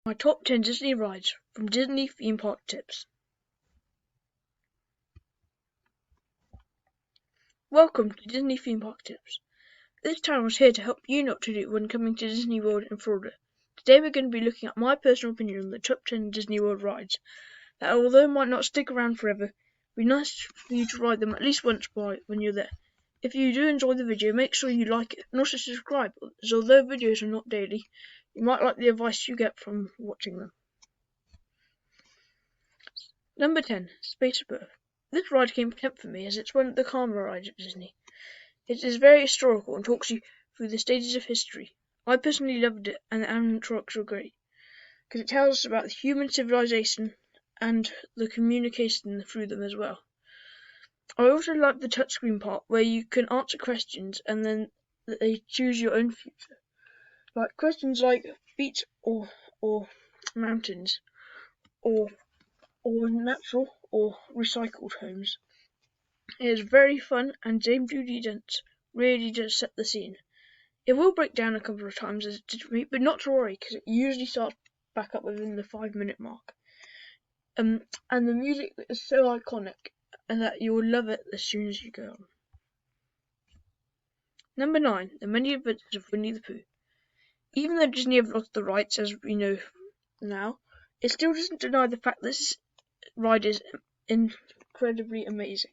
My top 10 Disney rides from Disney Theme Park Tips. Welcome to Disney Theme Park Tips. This channel is here to help you know what to do when coming to Disney World in Florida. Today we're going to be looking at my personal opinion on the top 10 Disney World rides that, although might not stick around forever, be nice for you to ride them at least once when you're there. If you do enjoy the video, make sure you like it and also subscribe, as although videos are not daily, you might like the advice you get from watching them. Number 10. Space Birth. This ride came 10th for me as it's one of the calmer rides at Disney. It is very historical and talks you through the stages of history. I personally loved it, and the animatronics were great because it tells us about the human civilization and the communication through them as well. I also like the touchscreen part where you can answer questions and then they choose your own future. Like questions like beach or mountains or natural or recycled homes. It is very fun and Dame Judi Dench really does set the scene. It will break down a couple of times as it did for me, but not to worry because it usually starts back up within the 5-minute mark. And the music is so iconic and that you will love it as soon as you go on. Number 9. The Many Adventures of Winnie the Pooh. Even though Disney have lost the rights as we know now, it still doesn't deny the fact this ride is incredibly amazing.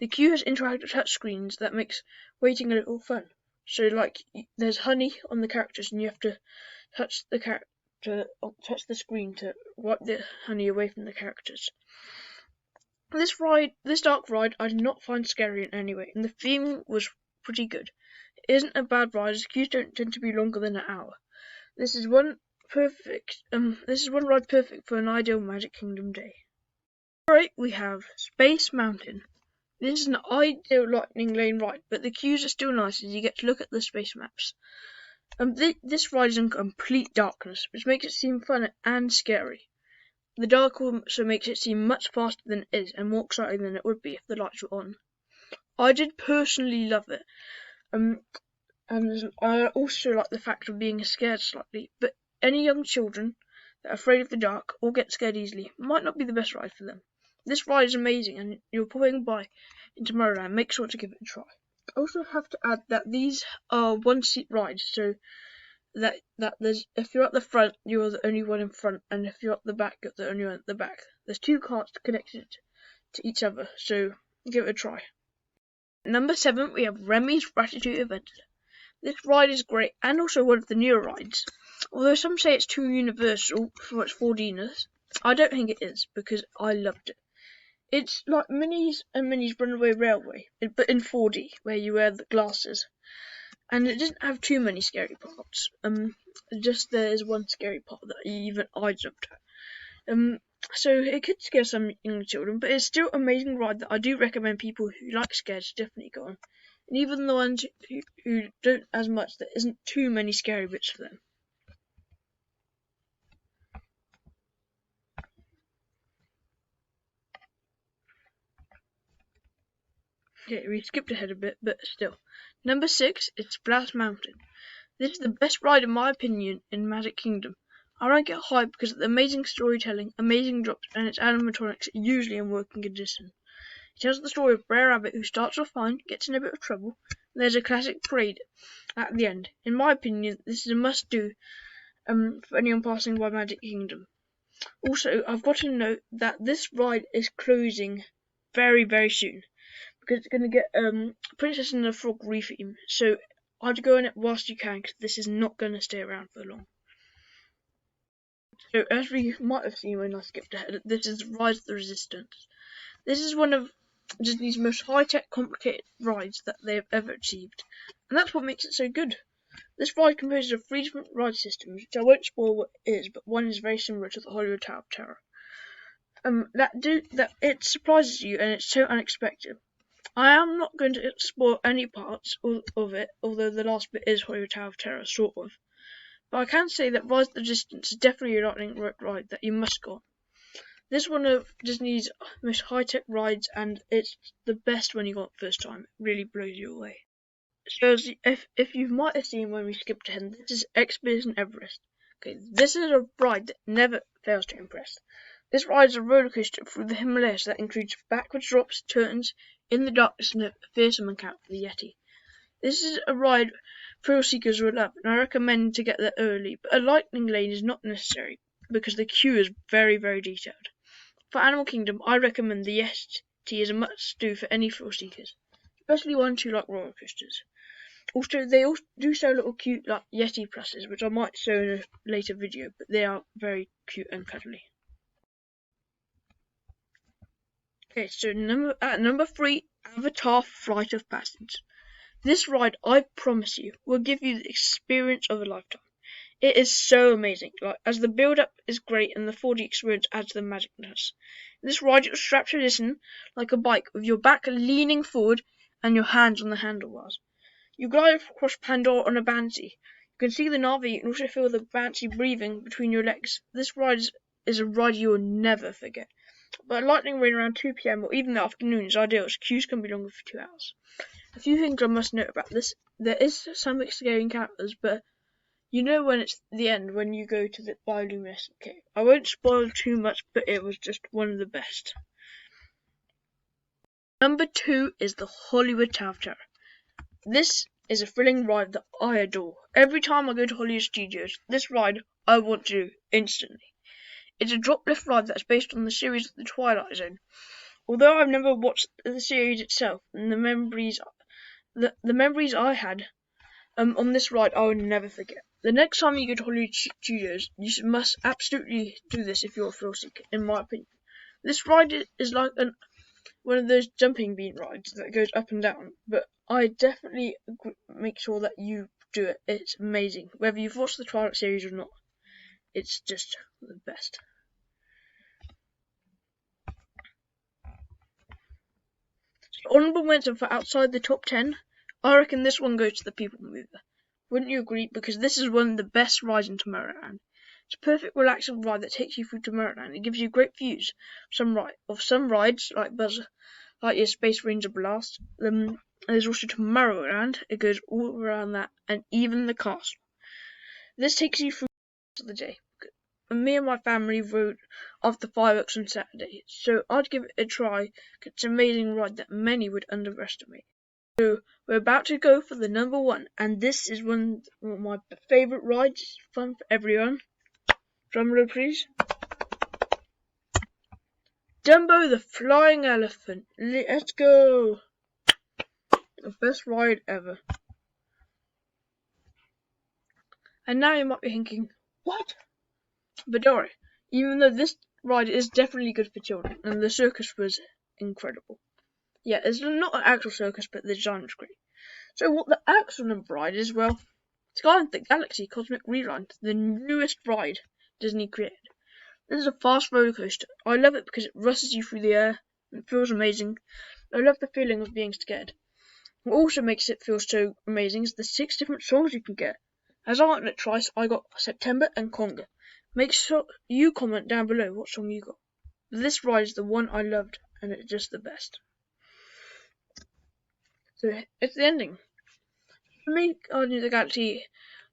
The queue has interactive touchscreens that makes waiting a little fun. So, like, there's honey on the characters, and you have to touch the screen to wipe the honey away from the characters. This dark ride, I did not find scary in any way, and the theme was pretty good. It isn't a bad ride, as queues don't tend to be longer than an hour. This is one ride perfect for an ideal Magic Kingdom day. Alright, we have Space Mountain. This is an ideal Lightning Lane ride, but the queues are still nice as you get to look at the space maps. This ride is in complete darkness, which makes it seem fun and scary. The dark also makes it seem much faster than it is and more exciting than it would be if the lights were on. I did personally love it, and I also like the fact of being scared slightly, but any young children that are afraid of the dark or get scared easily might not be the best ride for them. This ride is amazing, and you're popping by in Tomorrowland, make sure to give it a try. I also have to add that these are one-seat rides, so that if you're at the front, you're the only one in front, and if you're at the back, you're the only one at the back. There's 2 carts connected to each other, so give it a try. Number 7, we have Remy's Ratatouille Adventure. This ride is great, and also one of the newer rides. Although some say it's too universal for its 4D-ness, I don't think it is, because I loved it. It's like Minnie's and Minnie's Runaway Railway, but in 4D, where you wear the glasses. And it doesn't have too many scary parts. Just there is one scary part that even I jumped at. So it could scare some young children, but it's still an amazing ride that I do recommend people who like scares to definitely go on. And even the ones who don't as much, there isn't too many scary bits for them. Okay, we skipped ahead a bit, but still. Number 6 is Splash Mountain. This is the best ride in my opinion in Magic Kingdom. I rank it high because of the amazing storytelling, amazing drops, and its animatronics usually in working condition. It tells the story of Brer Rabbit who starts off fine, gets in a bit of trouble, and there's a classic parade at the end. In my opinion, this is a must-do for anyone passing by Magic Kingdom. Also, I've got to note that this ride is closing very, very soon, because it's going to get Princess and the Frog retheme, so I'd go on it whilst you can, because this is not going to stay around for long. So, as we might have seen when I skipped ahead, this is Rise of the Resistance. This is one of Disney's most high-tech, complicated rides that they have ever achieved, and that's what makes it so good. This ride composes of 3 different ride systems, which I won't spoil what it is, but one is very similar to the Hollywood Tower of Terror. That it surprises you, and it's so unexpected. I am not going to spoil any parts of it, although the last bit is Hollywood Tower of Terror, sort of. But I can say that Rise of the Resistance is definitely a lightning ride that you must go on. This is one of Disney's most high-tech rides, and it's the best when you go it first time. It really blows you away. So, if you might have seen when we skipped ahead, this is Expedition Everest. Okay, this is a ride that never fails to impress. This ride is a roller coaster through the Himalayas that includes backwards drops, turns, in the darkness, and a fearsome encounter with the Yeti. This is a ride thrill seekers will love, and I recommend to get there early, but a lightning lane is not necessary because the queue is very, very detailed. For Animal Kingdom, I recommend the Yeti is a must-do for any thrill seekers, especially ones who like roller coasters. Also, they also do sell little cute like Yeti pluses, which I might show in a later video, but they are very cute and cuddly. Okay, so at number 3, Avatar Flight of Passage. This ride, I promise you, will give you the experience of a lifetime. It is so amazing, as the build-up is great and the 4D experience adds the magicness. In this ride, you're strapped to listen like a bike with your back leaning forward and your hands on the handlebars. You glide across Pandora on a Banshee. You can see the Na'vi and also feel the Banshee breathing between your legs. This ride is a ride you will never forget. But a lightning rain around 2 PM or even the afternoon is ideal, as queues can be longer for 2 hours. A few things I must note about this. There is some scary encounters, but you know when it's the end, when you go to the bioluminescent cave. I won't spoil too much, but it was just one of the best. Number 2 is the Hollywood Tower. This is a thrilling ride that I adore. Every time I go to Hollywood Studios, this ride I want to do instantly. It's a drop lift ride that's based on the series The Twilight Zone. Although I've never watched the series itself, and the memories I had on this ride I will never forget. The next time you go to Hollywood Studios, you must absolutely do this if you're a thrill seeker, in my opinion. This ride is like one of those jumping bean rides that goes up and down, but I definitely make sure that you do it. It's amazing. Whether you've watched the Twilight series or not, it's just the best. So, honourable mention for outside the top 10, I reckon this one goes to the People Mover. Wouldn't you agree? Because this is one of the best rides in Tomorrowland. It's a perfect relaxing ride that takes you through Tomorrowland. It gives you great views of some rides like Buzz Lightyear Space Ranger Blast. There's also Tomorrowland. It goes all around that, and even the castle. This takes you through the day. And me and my family rode after fireworks on Saturday, so I'd give it a try. It's an amazing ride that many would underestimate. So we're about to go for the number 1, and this is one of my favourite rides. It's fun for everyone. Drum roll, please. Dumbo the Flying Elephant. Let's go. The best ride ever. And now you might be thinking, what? But don't worry, even though this ride is definitely good for children, and the circus was incredible. Yeah, it's not an actual circus, but the design was great. So what the actual number ride is, well, Sky and the Galaxy Cosmic Rewind, the newest ride Disney created. This is a fast roller coaster. I love it because it rushes you through the air and it feels amazing. I love the feeling of being scared. What also makes it feel so amazing is the 6 different songs you can get. As I went it twice, I got September and Conga. Make sure you comment down below what song you got. This ride is the one I loved, and it's just the best. So it's the ending. For me, Guardians of the Galaxy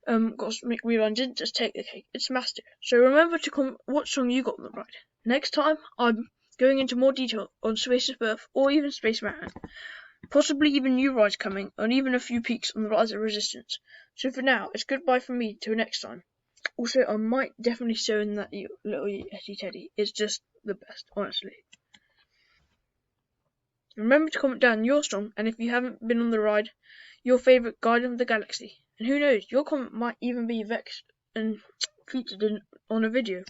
Cosmic Rewind didn't just take the cake, it smashed it. So remember to comment what song you got on the ride. Next time, I'm going into more detail on Space's Birth or even Space Mountain. Possibly even new rides coming, and even a few peaks on the Rise of Resistance. So for now, it's goodbye from me till next time. Also, I might definitely show in that little Yeti Teddy. It's just the best, honestly. Remember to comment down your song, and if you haven't been on the ride, your favourite Guardian of the Galaxy. And who knows, your comment might even be vexed and featured on a video.